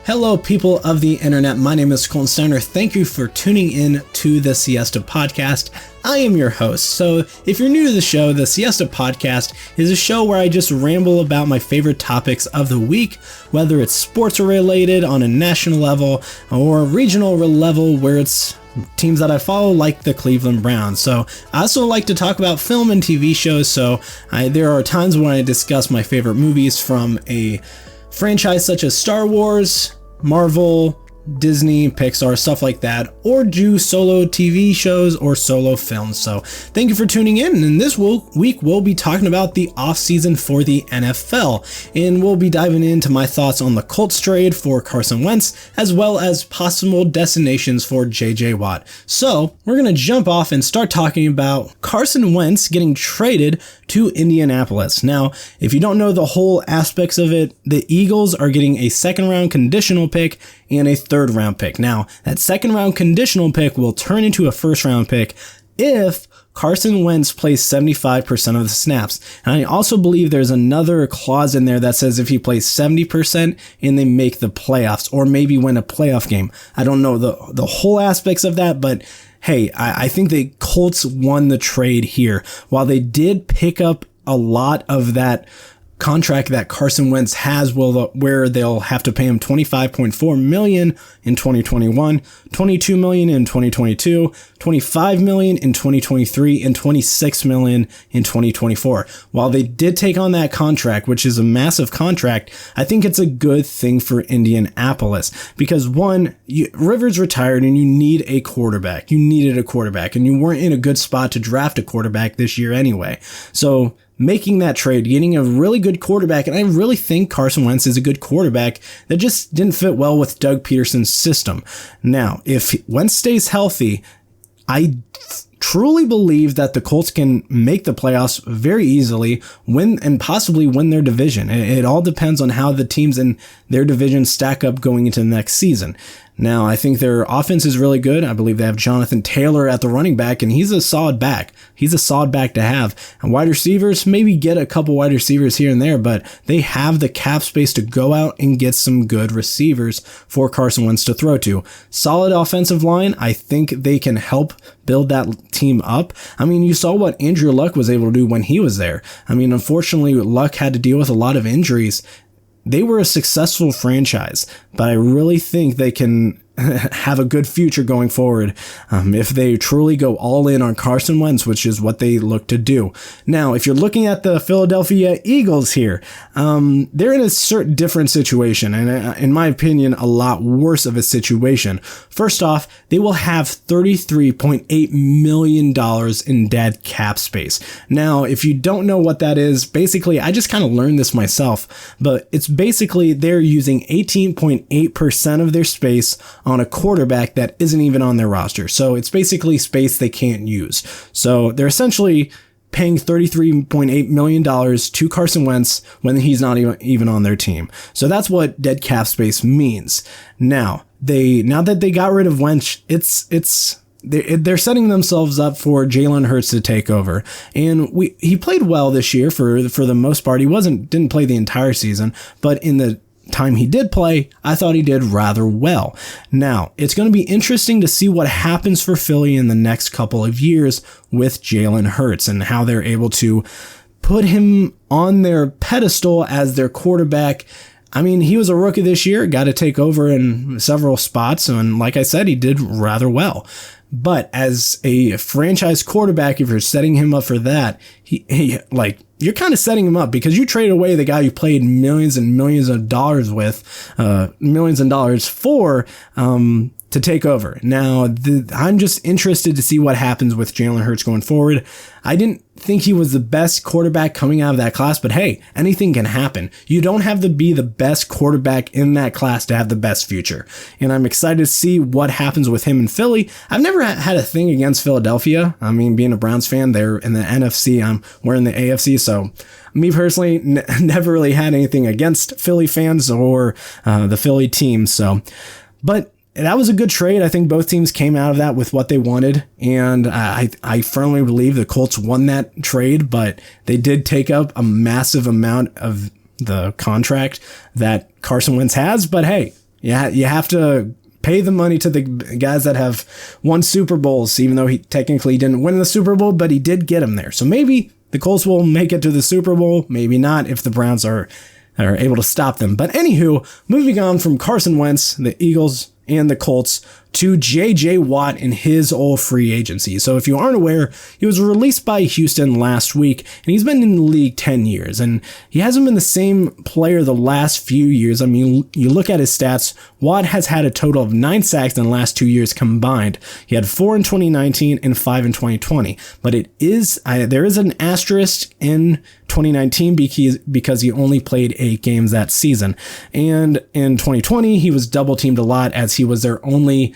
Hello, people of the internet. My name is Colton Steiner. Thank you for tuning in to the Siesta Podcast. I am your host. So if you're new to the show, the Siesta Podcast is a show where I just ramble about my favorite topics of the week, whether it's sports related on a national level or regional level where it's teams that I follow, like the Cleveland Browns. So I also like to talk about film and TV shows. So there are times when I discuss my favorite movies from a franchise such as Star Wars, Marvel, Disney, Pixar, stuff like that, or do solo TV shows or solo films. So thank you for tuning in. And this week we'll be talking about the offseason for the NFL, and we'll be diving into my thoughts on the Colts trade for Carson Wentz, as well as possible destinations for JJ Watt. So we're going to jump off and start talking about Carson Wentz getting traded to Indianapolis. Now, if you don't know the whole aspects of it, the Eagles are getting a second round conditional pick and a third round pick. Now, that second round conditional pick will turn into a first round pick if Carson Wentz plays 75% of the snaps. And I also believe there's another clause in there that says if he plays 70% and they make the playoffs or maybe win a playoff game. I don't know the whole aspects of that, but hey, I think the Colts won the trade here. While they did pick up a lot of that contract that Carson Wentz has, where they'll have to pay him $25.4 million in 2021, $22 million in 2022, $25 million in 2023, and $26 million in 2024. While they did take on that contract, which is a massive contract, I think it's a good thing for Indianapolis because one, Rivers retired and you need a quarterback. You needed a quarterback and you weren't in a good spot to draft a quarterback this year anyway. So making that trade, getting a really good quarterback, and I really think Carson Wentz is a good quarterback that just didn't fit well with Doug Peterson's system. Now, if Wentz stays healthy, I truly believe that the Colts can make the playoffs very easily, win and possibly win their division. It all depends on how the teams in their division stack up going into the next season. Now, I think their offense is really good. I believe they have Jonathan Taylor at the running back, and he's a solid back. He's a solid back to have. And wide receivers, maybe get a couple wide receivers here and there, but they have the cap space to go out and get some good receivers for Carson Wentz to throw to. Solid offensive line. I think they can help build that team up. I mean, you saw what Andrew Luck was able to do when he was there. I mean, unfortunately, Luck had to deal with a lot of injuries. They were a successful franchise, but I really think they can have a good future going forward if they truly go all in on Carson Wentz, which is what they look to do. Now, if you're looking at the Philadelphia Eagles here, they're in a certain different situation, and in my opinion, a lot worse of a situation. First off, they will have $33.8 million in dead cap space. Now, if you don't know what that is, basically, I just kind of learned this myself, but it's basically they're using 18.8% of their space on a quarterback that isn't even on their roster. So it's basically space they can't use. So they're essentially paying $33.8 million to Carson Wentz when he's not even on their team. So that's what dead cap space means. Now that they got rid of Wentz, they're setting themselves up for Jalen Hurts to take over. And he played well this year for the most part. He didn't play the entire season, but in the time he did play, I thought he did rather well. Now, it's going to be interesting to see what happens for Philly in the next couple of years with Jalen Hurts and how they're able to put him on their pedestal as their quarterback. I mean, he was a rookie this year, got to take over in several spots, and like I said, he did rather well. But as a franchise quarterback, if you're setting him up for that, you're kind of setting him up because you traded away the guy you played millions and millions of dollars with, millions of dollars for, to take over. Now, I'm just interested to see what happens with Jalen Hurts going forward. I didn't think he was the best quarterback coming out of that class, but hey, anything can happen. You don't have to be the best quarterback in that class to have the best future. And I'm excited to see what happens with him in Philly. I've never had a thing against Philadelphia. I mean, being a Browns fan, they're in the NFC. We're in the AFC. So me personally, never really had anything against Philly fans or the Philly team. But that was a good trade. I think both teams came out of that with what they wanted, and I firmly believe the Colts won that trade, but they did take up a massive amount of the contract that Carson Wentz has. But hey, You have to pay the money to the guys that have won Super Bowls, even though he technically didn't win the Super Bowl, but he did get him there. So maybe the Colts will make it to the Super Bowl, maybe not if the Browns are able to stop them. But anywho, moving on from Carson Wentz, the Eagles, and the Colts to J.J. Watt in his old free agency. So if you aren't aware, he was released by Houston last week, and he's been in the league 10 years, and he hasn't been the same player the last few years. I mean, you look at his stats, Watt has had a total of 9 sacks in the last 2 years combined. He had 4 in 2019 and 5 in 2020, but there is an asterisk in 2019 because he only played 8 games that season. And in 2020, he was double teamed a lot as he was their only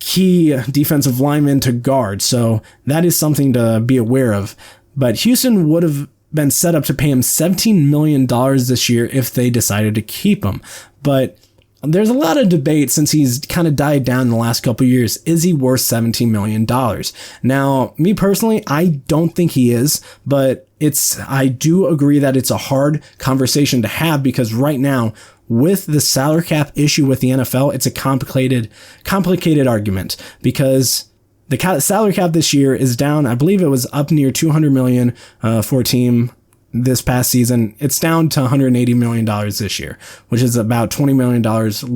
key defensive lineman to guard. So that is something to be aware of. But Houston would have been set up to pay him $17 million this year if they decided to keep him. But there's a lot of debate since he's kind of died down in the last couple of years. Is he worth $17 million? Now, me personally, I don't think he is, but I do agree that it's a hard conversation to have because right now, with the salary cap issue with the NFL, it's a complicated argument because the salary cap this year is down. I believe it was up near $200 million for a team this past season. It's down to $180 million this year, which is about $20 million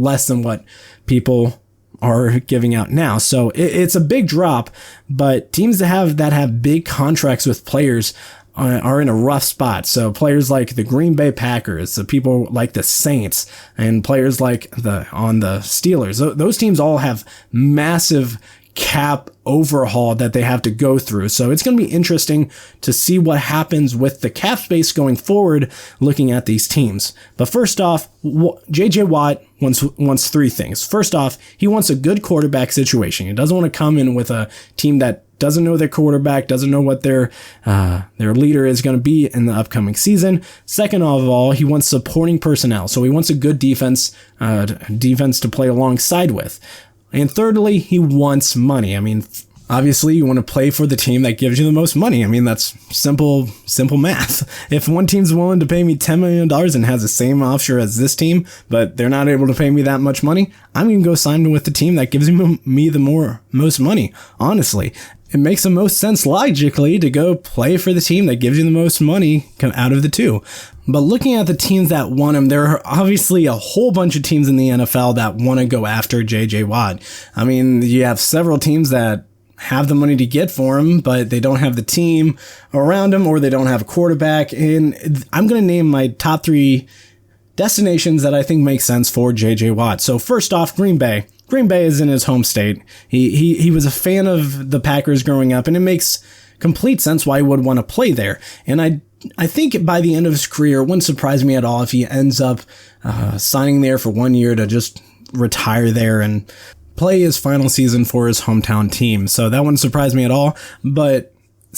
less than what people are giving out now. So it's a big drop, but teams that have big contracts with players are in a rough spot. So players like the Green Bay Packers, the people like the Saints, and players like the Steelers, those teams all have massive cap overhaul that they have to go through. So it's going to be interesting to see what happens with the cap space going forward, looking at these teams. But first off, J.J. Watt wants 3 things. First off, he wants a good quarterback situation. He doesn't want to come in with a team that doesn't know their quarterback, doesn't know what their leader is going to be in the upcoming season. Second of all, he wants supporting personnel. So he wants a good defense to play alongside with. And thirdly, he wants money. I mean, obviously, you want to play for the team that gives you the most money. I mean, that's simple math. If one team's willing to pay me $10 million and has the same offer as this team, but they're not able to pay me that much money, I'm going to go sign with the team that gives me the most money. Honestly, it makes the most sense logically to go play for the team that gives you the most money out of the two. But looking at the teams that want him, there are obviously a whole bunch of teams in the NFL that want to go after J.J. Watt. I mean, you have several teams that have the money to get for him, but they don't have the team around him or they don't have a quarterback. And I'm going to name my top 3 destinations that I think make sense for J.J. Watt. So first off, Green Bay. Green Bay is in his home state. He was a fan of the Packers growing up, and it makes complete sense why he would want to play there. And I think by the end of his career, it wouldn't surprise me at all if he ends up signing there for 1 year to just retire there and play his final season for his hometown team. So that wouldn't surprise me at all. But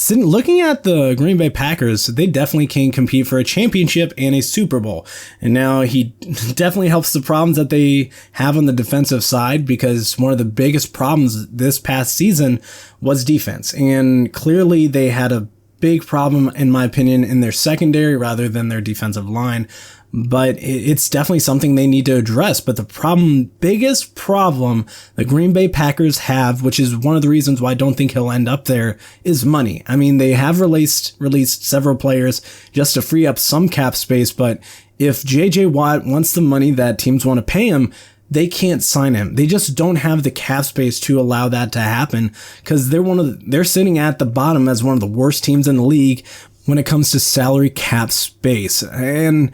looking at the Green Bay Packers, they definitely can compete for a championship and a Super Bowl. And now he definitely helps the problems that they have on the defensive side, because one of the biggest problems this past season was defense. And clearly they had a big problem, in my opinion, in their secondary rather than their defensive line. But it's definitely something they need to address. But the biggest problem the Green Bay Packers have, which is one of the reasons why I don't think he'll end up there, is money. I mean, they have released several players just to free up some cap space. But if J.J. Watt wants the money that teams want to pay him, they can't sign him. They just don't have the cap space to allow that to happen, because they're sitting at the bottom as one of the worst teams in the league when it comes to salary cap space. And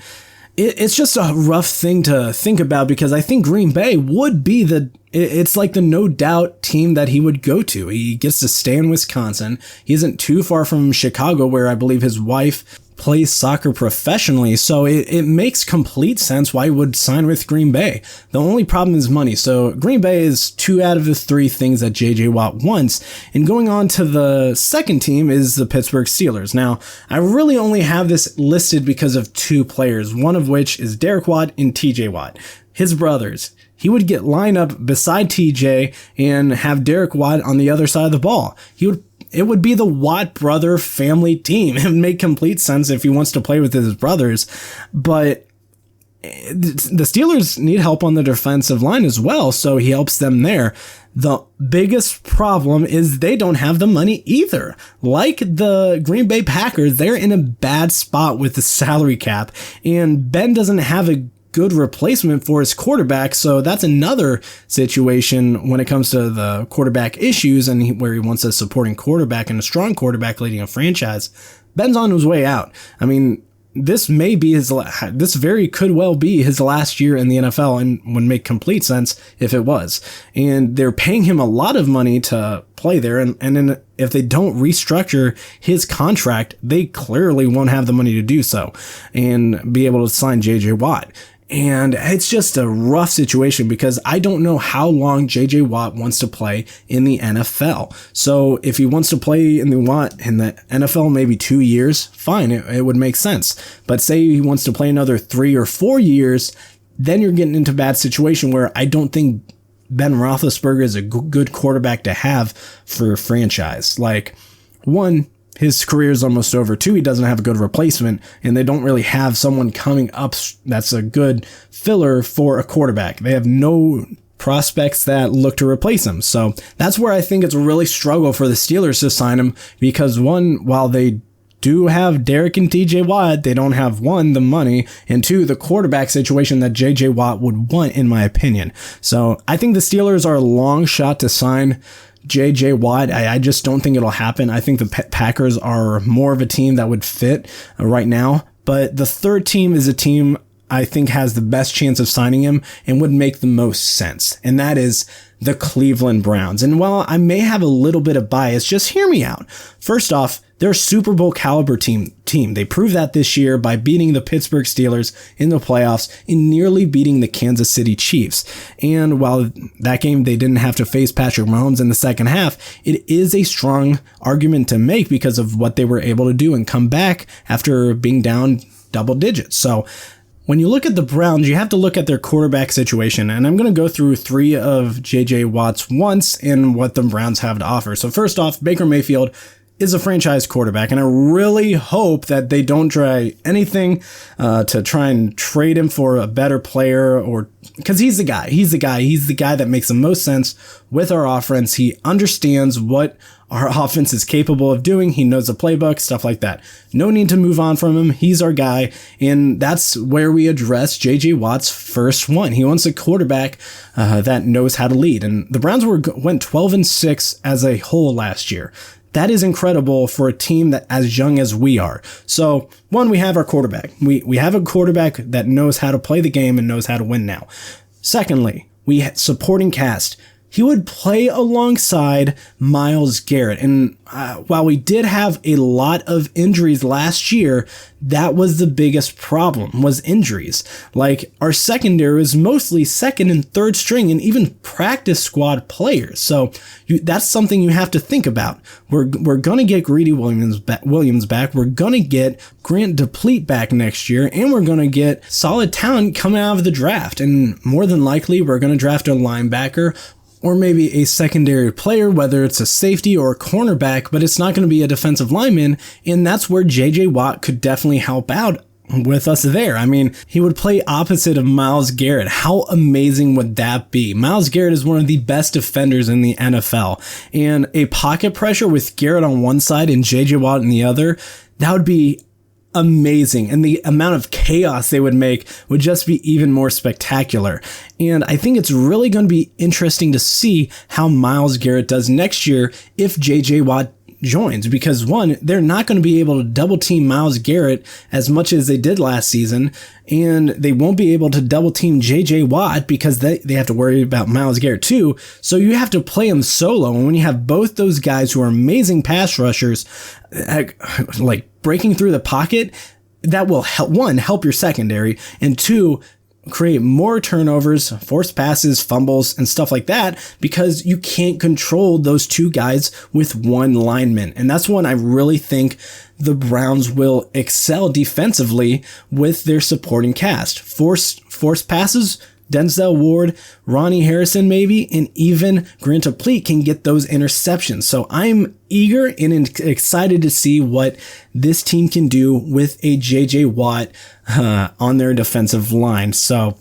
it's just a rough thing to think about, because I think Green Bay would be it's like the no doubt team that he would go to. He gets to stay in Wisconsin. He isn't too far from Chicago, where I believe his wife plays soccer professionally. So it makes complete sense why he would sign with Green Bay. The only problem is money. So Green Bay is 2 out of the 3 things that J.J. Watt wants. And going on to the second team is the Pittsburgh Steelers. Now, I really only have this listed because of 2 players, one of which is Derek Watt and T.J. Watt, his brothers. He would get lined up beside TJ and have Derek Watt on the other side of the ball. It would be the Watt brother family team. It would make complete sense if he wants to play with his brothers, but the Steelers need help on the defensive line as well, so he helps them there. The biggest problem is they don't have the money either. Like the Green Bay Packers, they're in a bad spot with the salary cap, and Ben doesn't have a good replacement for his quarterback, so that's another situation when it comes to the quarterback issues and where he wants a supporting quarterback and a strong quarterback leading a franchise. Ben's on his way out. I mean, this very could well be his last year in the NFL, and would make complete sense if it was. And they're paying him a lot of money to play there, and then if they don't restructure his contract, they clearly won't have the money to do so and be able to sign J.J. Watt. And it's just a rough situation because I don't know how long J.J. Watt wants to play in the NFL. So if he wants to play in the NFL maybe 2 years, fine, it would make sense. But say he wants to play another 3 or 4 years, then you're getting into a bad situation where I don't think Ben Roethlisberger is a good quarterback to have for a franchise. Like, one, his career is almost over. 2, he doesn't have a good replacement, and they don't really have someone coming up that's a good filler for a quarterback. They have no prospects that look to replace him. So that's where I think it's a really struggle for the Steelers to sign him, because one, while they do have Derek and TJ Watt, they don't have, one, the money, and 2, the quarterback situation that JJ Watt would want, in my opinion. So I think the Steelers are a long shot to sign J.J. Watt. I just don't think it'll happen. I think the Packers are more of a team that would fit right now. But the third team is a team I think has the best chance of signing him and would make the most sense. And that is the Cleveland Browns. And while I may have a little bit of bias, just hear me out. First off, they're a Super Bowl caliber team. They proved that this year by beating the Pittsburgh Steelers in the playoffs and nearly beating the Kansas City Chiefs. And while that game they didn't have to face Patrick Mahomes in the second half, it is a strong argument to make because of what they were able to do and come back after being down double digits. So when you look at the Browns, you have to look at their quarterback situation, and I'm going to go through 3 of J.J. Watt's wants and what the Browns have to offer. So first off, Baker Mayfield is a franchise quarterback, and I really hope that they don't try anything to try and trade him for a better player, or because he's the guy that makes the most sense with our offense. He understands what our offense is capable of doing. He knows the playbook, stuff like that. No need to move on from him. He's our guy. And that's where we address J.J. Watt's first one. He wants a quarterback that knows how to lead. And the Browns went 12-6 as a whole last year. That is incredible for a team that as young as we are. So, one, we have our quarterback. We have a quarterback that knows how to play the game and knows how to win now. Secondly, we had supporting cast. He would play alongside Myles Garrett. And while we did have a lot of injuries last year, that was the biggest problem, was injuries. Like, our secondary was mostly second and third string and even practice squad players. So that's something you have to think about. We're going to get Greedy Williams back. We're going to get Grant Deplete back next year. And we're going to get solid talent coming out of the draft. And more than likely, we're going to draft a linebacker or maybe a secondary player, whether it's a safety or a cornerback, but it's not going to be a defensive lineman, and that's where J.J. Watt could definitely help out with us there. I mean, he would play opposite of Myles Garrett. How amazing would that be? Myles Garrett is one of the best defenders in the NFL, and a pocket pressure with Garrett on one side and J.J. Watt on the other, that would be amazing, and the amount of chaos they would make would just be even more spectacular. And I think it's really going to be interesting to see how Myles Garrett does next year if JJ Watt joins, because one, they're not going to be able to double team Myles Garrett as much as they did last season, and they won't be able to double team JJ Watt because they have to worry about Myles Garrett too. So you have to play him solo, and when you have both those guys who are amazing pass rushers, like breaking through the pocket, that will help, one, help your secondary, and 2, create more turnovers, forced passes, fumbles, and stuff like that, because you can't control those 2 guys with one lineman. And that's when I really think the Browns will excel defensively with their supporting cast. Forced passes, Denzel Ward, Ronnie Harrison maybe, and even Grant Pleat can get those interceptions. So I'm eager and excited to see what this team can do with a JJ Watt on their defensive line. So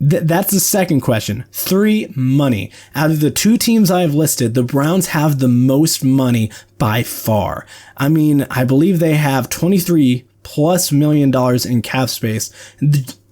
that's the second question. 3, money. Out of the 2 teams I have listed, the Browns have the most money by far. I mean, I believe they have $23+ million in cap space,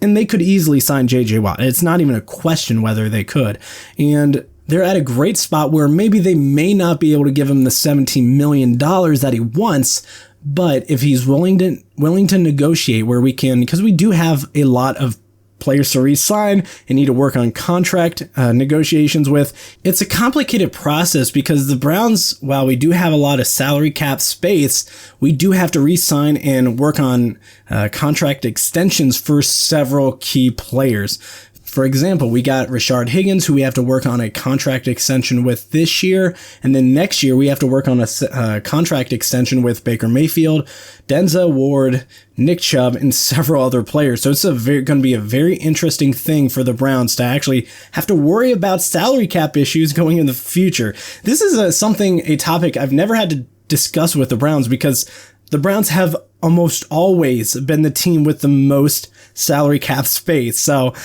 and they could easily sign JJ Watt. It's not even a question whether they could. And they're at a great spot where maybe they may not be able to give him the $17 million that he wants, but if he's willing to negotiate where we can, because we do have a lot of players to re-sign and need to work on contract negotiations with. It's a complicated process because the Browns, while we do have a lot of salary cap space, we do have to re-sign and work on contract extensions for several key players. For example, we got Rashard Higgins, who we have to work on a contract extension with this year. And then next year, we have to work on a contract extension with Baker Mayfield, Denzel Ward, Nick Chubb, and several other players. So it's going to be a very interesting thing for the Browns to actually have to worry about salary cap issues going in the future. This is a topic I've never had to discuss with the Browns because the Browns have almost always been the team with the most salary cap space. So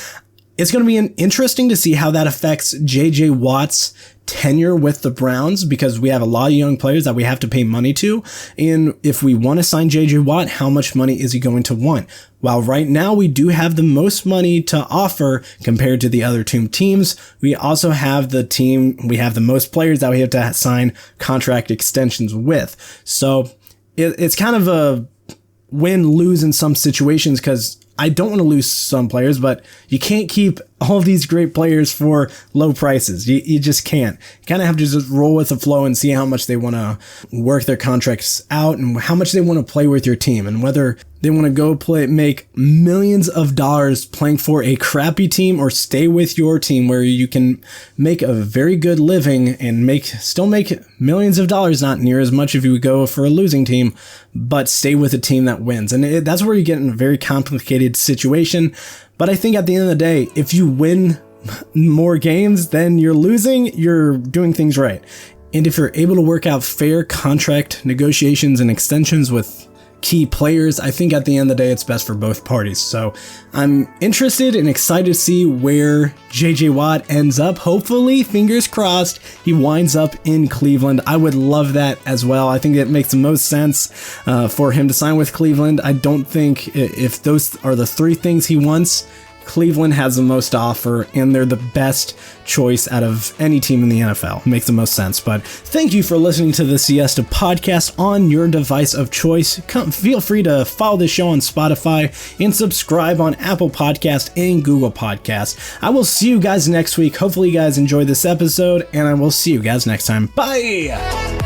it's going to be interesting to see how that affects JJ Watt's tenure with the Browns because we have a lot of young players that we have to pay money to. And if we want to sign JJ Watt, how much money is he going to want? While right now we do have the most money to offer compared to the other 2 teams, we also have the most players that we have to sign contract extensions with. So it's kind of a win-lose in some situations because I don't want to lose some players, but you can't keep all of these great players for low prices. You just can't. You kind of have to just roll with the flow and see how much they want to work their contracts out and how much they want to play with your team and whether they want to go make millions of dollars playing for a crappy team or stay with your team where you can make a very good living and still make millions of dollars, not near as much if you would go for a losing team, but stay with a team that wins. And that's where you get in a very complicated situation. But I think at the end of the day, if you win more games than you're losing, you're doing things right. And if you're able to work out fair contract negotiations and extensions with key players, I think at the end of the day, it's best for both parties. So I'm interested and excited to see where JJ Watt ends up. Hopefully, fingers crossed, he winds up in Cleveland. I would love that as well. I think it makes the most sense for him to sign with Cleveland. I don't think if those are the 3 things he wants, Cleveland has the most to offer, and they're the best choice out of any team in the NFL. Makes the most sense. But thank you for listening to the Siesta Podcast on your device of choice. Feel free to follow the show on Spotify and subscribe on Apple Podcast and Google Podcast. I will see you guys next week. Hopefully you guys enjoyed this episode, and I will see you guys next time. Bye!